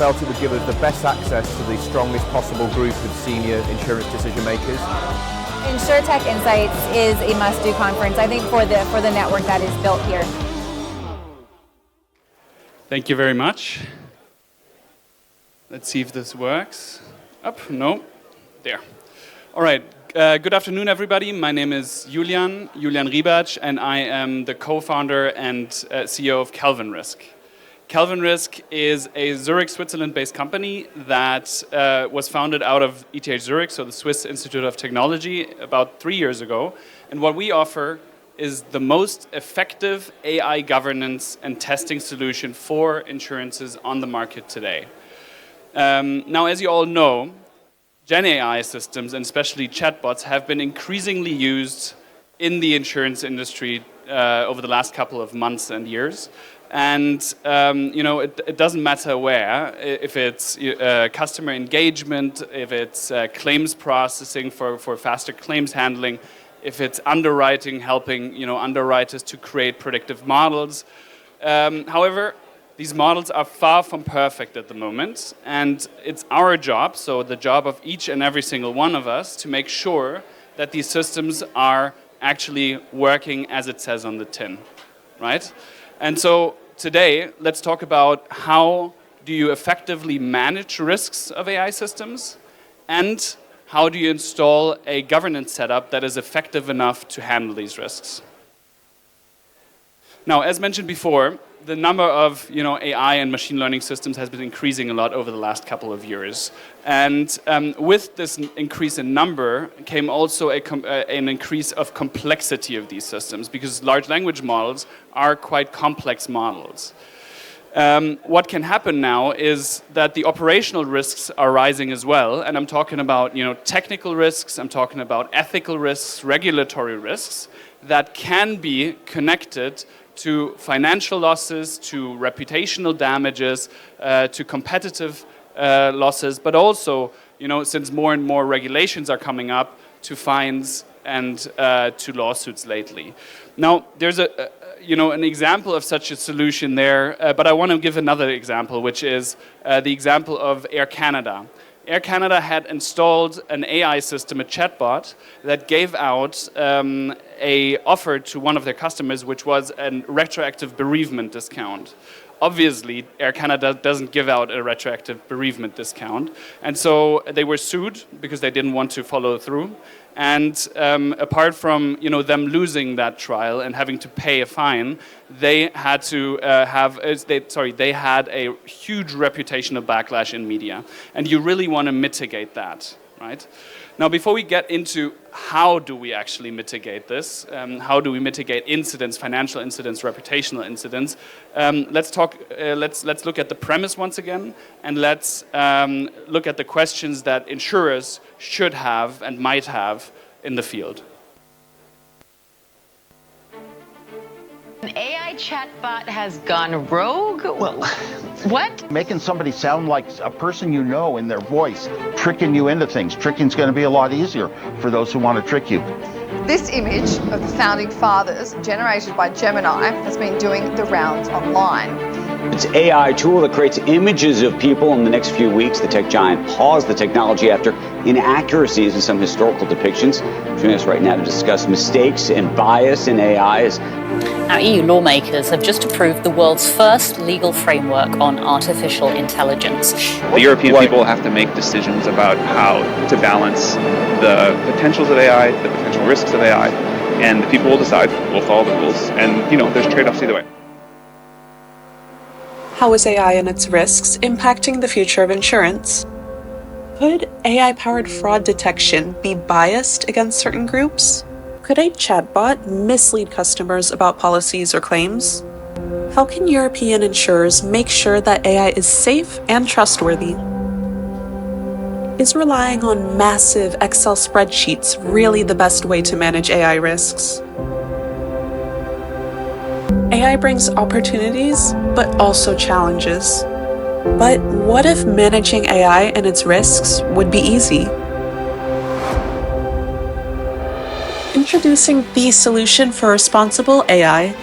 felt it would give us the best access to the strongest possible group of senior insurance decision makers. InsurTech Insights is a must-do conference, I think, for the network that is built here. Thank you very much. Let's see if this works. Up, no, there. All right, good afternoon, everybody. My name is Julian Riebertsch, and I am the co-founder and CEO of Calvin Risk. Calvin Risk is a Zurich, Switzerland-based company that was founded out of ITI Zurich, so the Swiss Institute of Technology, about 3 years ago. And what we offer is the most effective AI governance and testing solution for insurances on the market today. Now, as you all know, GenAI systems, and especially chatbots, have been increasingly used in the insurance industry over the last couple of months and years. And it doesn't matter where, if it's customer engagement, if it's claims processing for faster claims handling, if it's underwriting, helping underwriters to create predictive models. However, these models are far from perfect at the moment, and it's our job, so the job of each and every single one of us, to make sure that these systems are actually working as it says on the tin, right? And so today, let's talk about how do you effectively manage risks of AI systems, and how do you install a governance setup that is effective enough to handle these risks. Now, as mentioned before, the number of AI and machine learning systems has been increasing a lot over the last couple of years. And with this increase in number came also an increase of complexity of these systems, because large language models are quite complex models. What can happen now is that the operational risks are rising as well, and I'm talking about technical risks, I'm talking about ethical risks, regulatory risks that can be connected to financial losses, to reputational damages, to competitive losses, but also, since more and more regulations are coming up, to fines and to lawsuits lately. Now, there's an example of such a solution there, but I want to give another example, which is the example of Air Canada. Air Canada had installed an AI system, a chatbot, that gave out an offer to one of their customers, which was a retroactive bereavement discount. Obviously, Air Canada doesn't give out a retroactive bereavement discount, and so they were sued because they didn't want to follow through. And apart from them losing that trial and having to pay a fine, they had to they had a huge reputational backlash in media, and you really want to mitigate that, right? Now, before we get into how do we actually mitigate this, how do we mitigate incidents, financial incidents, reputational incidents, let's look at the premise once again, and let's look at the questions that insurers should have and might have in the field. An AI chatbot has gone rogue? Well, what? Making somebody sound like a person you know in their voice, tricking you into things. Tricking's going to be a lot easier for those who want to trick you. This image of the founding fathers, generated by Gemini, has been doing the rounds online. It's an AI tool that creates images of people. In the next few weeks, the tech giant paused the technology after inaccuracies in some historical depictions. Joining us right now to discuss mistakes and bias in AI is... Now, EU lawmakers have just approved the world's first legal framework on artificial intelligence. The European people have to make decisions about how to balance the potentials of AI, the potential risks of AI, and the people will decide, will follow the rules, and there's trade-offs either way. How is AI and its risks impacting the future of insurance? Could AI-powered fraud detection be biased against certain groups? Could a chatbot mislead customers about policies or claims? How can European insurers make sure that AI is safe and trustworthy? Is relying on massive Excel spreadsheets really the best way to manage AI risks? AI brings opportunities, but also challenges. But what if managing AI and its risks would be easy? Introducing the solution for responsible AI,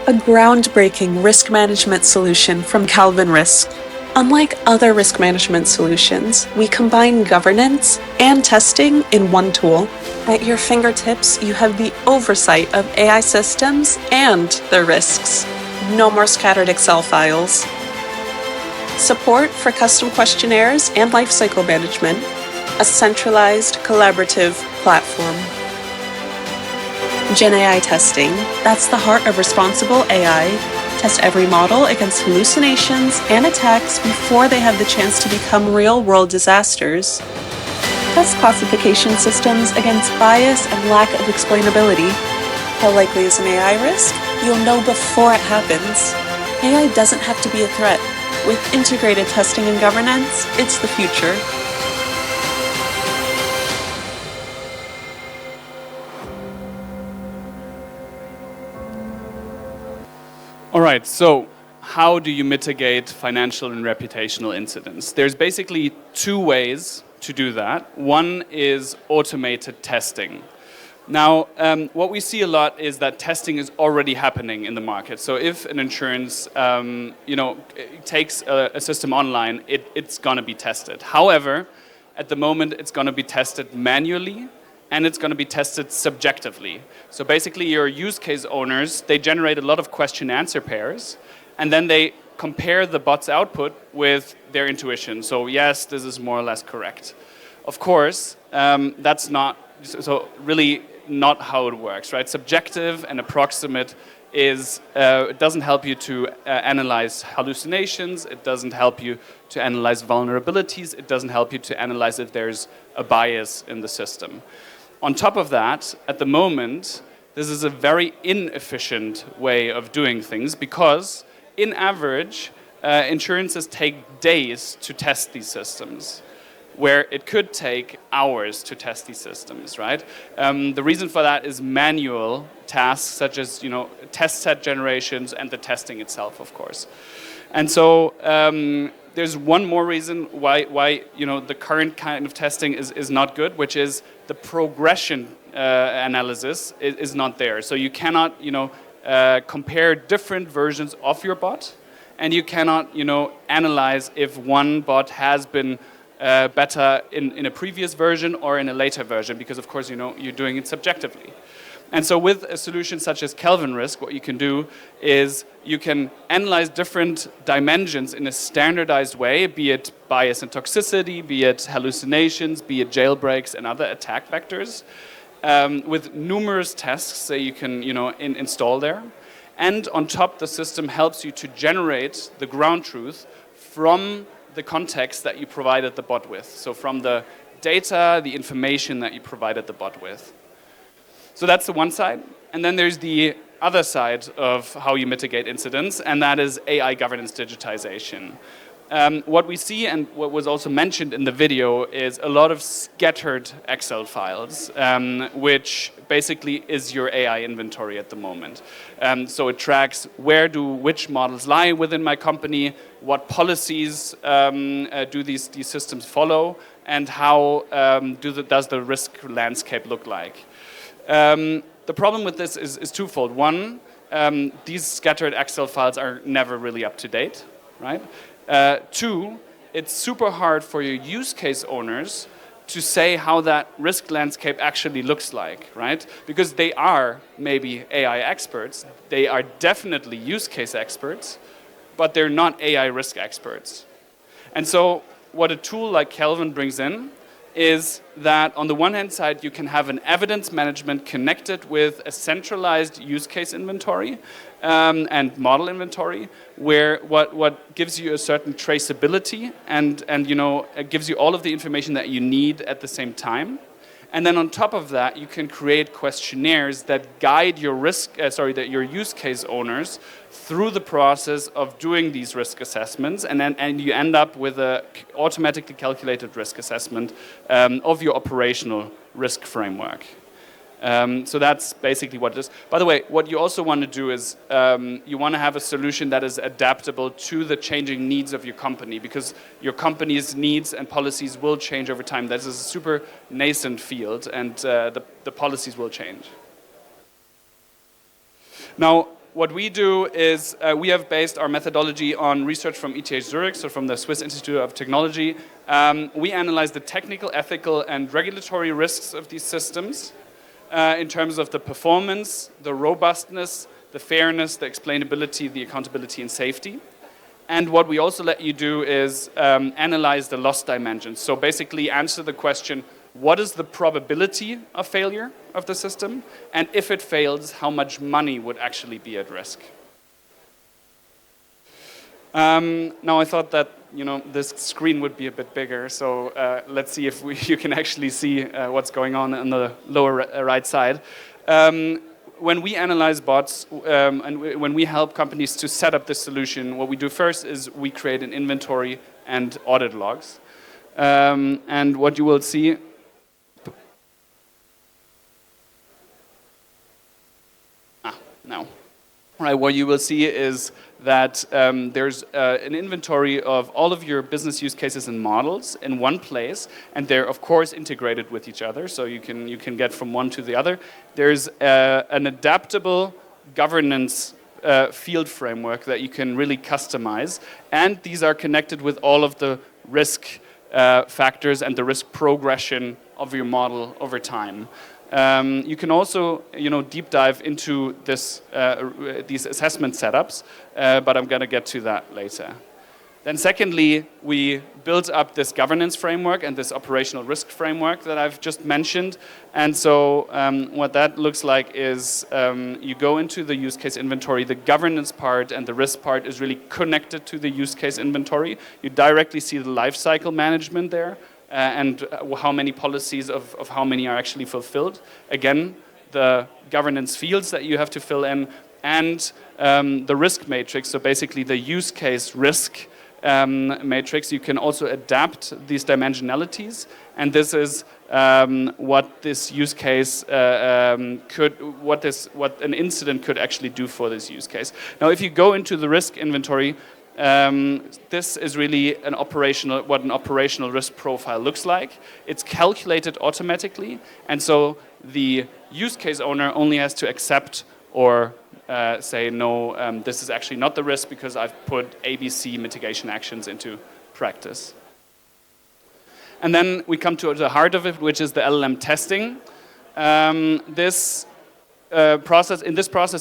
a groundbreaking risk management solution from Calvin Risk. Unlike other risk management solutions, we combine governance and testing in one tool. At your fingertips, you have the oversight of AI systems and their risks. No more scattered Excel files. Support for custom questionnaires and lifecycle management. A centralized, collaborative platform. GenAI testing, that's the heart of responsible AI. Test every model against hallucinations and attacks before they have the chance to become real-world disasters. Test classification systems against bias and lack of explainability. How likely is an AI risk? You'll know before it happens. AI doesn't have to be a threat. With integrated testing and governance, it's the future. All right, so how do you mitigate financial and reputational incidents? There's basically two ways to do that. One is automated testing. Now, what we see a lot is that testing is already happening in the market. So if an insurance, takes a system online, it's going to be tested. However, at the moment, it's going to be tested manually, and it's going to be tested subjectively. So basically, your use case owners, they generate a lot of question-answer pairs, and then they compare the bot's output with their intuition. So yes, this is more or less correct. Of course, that's not, so really not how it works, right? Subjective and approximate it doesn't help you to analyze hallucinations, it doesn't help you to analyze vulnerabilities, it doesn't help you to analyze if there's a bias in the system. On top of that, at the moment, this is a very inefficient way of doing things because, in average, insurances take days to test these systems, where it could take hours to test these systems, right? The reason for that is manual tasks, such as test set generations and the testing itself, of course. And so there's one more reason why the current kind of testing is not good, which is the progression analysis is not there. So you cannot compare different versions of your bot, and you cannot analyze if one bot has been better in a previous version or in a later version, because of course you're doing it subjectively. And so with a solution such as Kelvin Risk, what you can do is you can analyze different dimensions in a standardized way, be it bias and toxicity, be it hallucinations, be it jailbreaks and other attack vectors, with numerous tests that you can install there. And on top, the system helps you to generate the ground truth from the context that you provided the bot with. So from the data, the information that you provided the bot with. So that's the one side. And then there's the other side of how you mitigate incidents, and that is AI governance digitization. What we see, and what was also mentioned in the video, is a lot of scattered Excel files, which basically is your AI inventory at the moment. So it tracks which models lie within my company, what policies do these systems follow, and how does the risk landscape look like. The problem with this is twofold. One, these scattered Excel files are never really up to date, right? Two, it's super hard for your use case owners to say how that risk landscape actually looks like, right? Because they are maybe AI experts, they are definitely use case experts, but they're not AI risk experts. And so what a tool like Kelvin brings in is that on the one hand side, you can have an evidence management connected with a centralized use case inventory and model inventory, where what gives you a certain traceability and it gives you all of the information that you need at the same time. And then on top of that, you can create questionnaires that guide your your use case owners through the process of doing these risk assessments, and you end up with a automatically calculated risk assessment of your operational risk framework. So that's basically what it is. By the way, what you also want to do is you want to have a solution that is adaptable to the changing needs of your company, because your company's needs and policies will change over time. This is a super nascent field, and the policies will change. Now, what we do is we have based our methodology on research from ITI Zurich, so from the Swiss Institute of Technology. We analyze the technical, ethical, and regulatory risks of these systems in terms of the performance, the robustness, the fairness, the explainability, the accountability, and safety. And what we also let you do is analyze the loss dimensions. So basically answer the question, what is the probability of failure of the system? And if it fails, how much money would actually be at risk? Now I thought that this screen would be a bit bigger, so let's see if you can actually see what's going on the lower right side. When we analyze bots and when we help companies to set up this solution, what we do first is we create an inventory and audit logs. And what you will see now. Right, what you will see is that there's an inventory of all of your business use cases and models in one place, and they're of course integrated with each other, so you can get from one to the other. There's an adaptable governance field framework that you can really customize, and these are connected with all of the risk factors and the risk progression of your model over time. You can also, deep dive into these assessment setups, but I'm going to get to that later. Then secondly, we built up this governance framework and this operational risk framework that I've just mentioned. And so what that looks like is you go into the use case inventory. The governance part and the risk part is really connected to the use case inventory. You directly see the lifecycle management there. And how many policies of how many are actually fulfilled. Again, the governance fields that you have to fill in, and the risk matrix, so basically the use case risk matrix. You can also adapt these dimensionalities, and this is what this use case what an incident could actually do for this use case. Now, if you go into the risk inventory, this is really what an operational risk profile looks like. It's calculated automatically, and so the use case owner only has to accept or say, no, this is actually not the risk because I've put ABC mitigation actions into practice. And then we come to the heart of it, which is the LLM testing. In this process,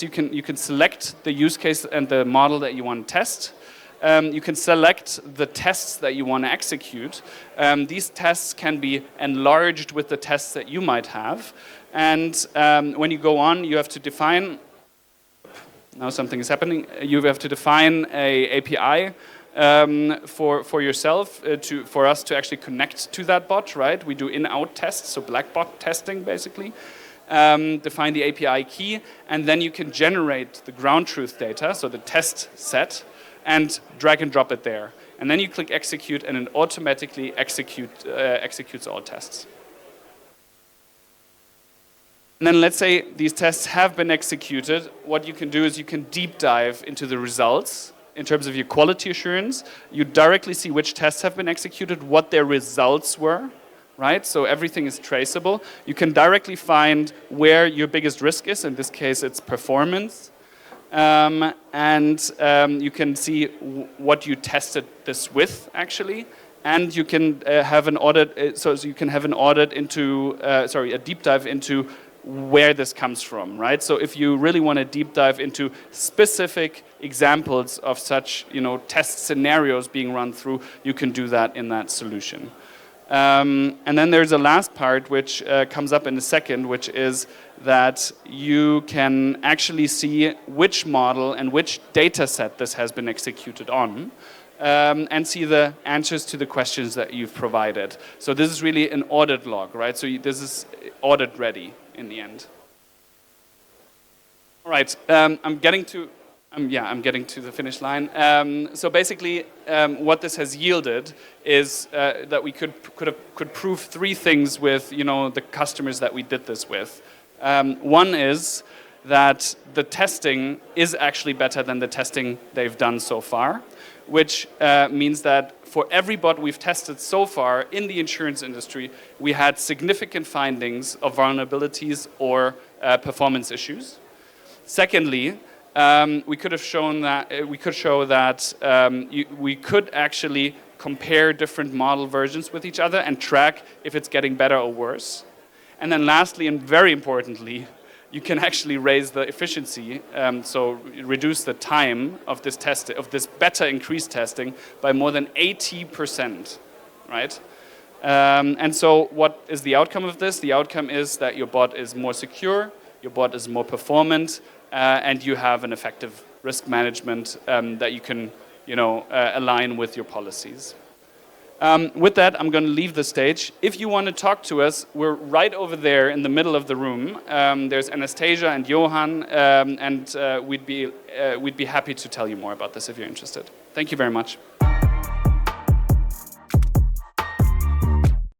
you can select the use case and the model that you want to test. You can select the tests that you want to execute. These tests can be enlarged with the tests that you might have. And when you go on, you have to define, now something is happening, you have to define a API for yourself, for us to actually connect to that bot, right? We do in-out tests, so black box testing basically. Define the API key, and then you can generate the ground truth data, so the test set, and drag and drop it there. And then you click execute, and it automatically executes all tests. And then let's say these tests have been executed. What you can do is you can deep dive into the results in terms of your quality assurance. You directly see which tests have been executed, what their results were, right? So everything is traceable. You can directly find where your biggest risk is. In this case, it's performance. And you can see what you tested this with, actually. And you can have an audit, so you can have an audit into, a deep dive into where this comes from, right? So if you really want to deep dive into specific examples of such, test scenarios being run through, you can do that in that solution. And then there's a last part which comes up in a second, which is that you can actually see which model and which data set this has been executed on, and see the answers to the questions that you've provided. So this is really an audit log, right? So this is audit ready in the end. All right, I'm getting to the finish line. So basically, what this has yielded is that we could prove three things with the customers that we did this with. One is that the testing is actually better than the testing they've done so far, which means that for every bot we've tested so far in the insurance industry, we had significant findings of vulnerabilities or performance issues. Secondly, we could have shown that we could show that we could actually compare different model versions with each other and track if it's getting better or worse. And then lastly, and very importantly, you can actually raise the efficiency, so reduce the time of this test, of this better increased testing by more than 80%, right? And so what is the outcome of this? The outcome is that your bot is more secure, your bot is more performant, and you have an effective risk management that you can, align with your policies. With that, I'm going to leave the stage. If you want to talk to us, we're right over there in the middle of the room. There's Anastasia and Johan, and we'd be happy to tell you more about this if you're interested. Thank you very much.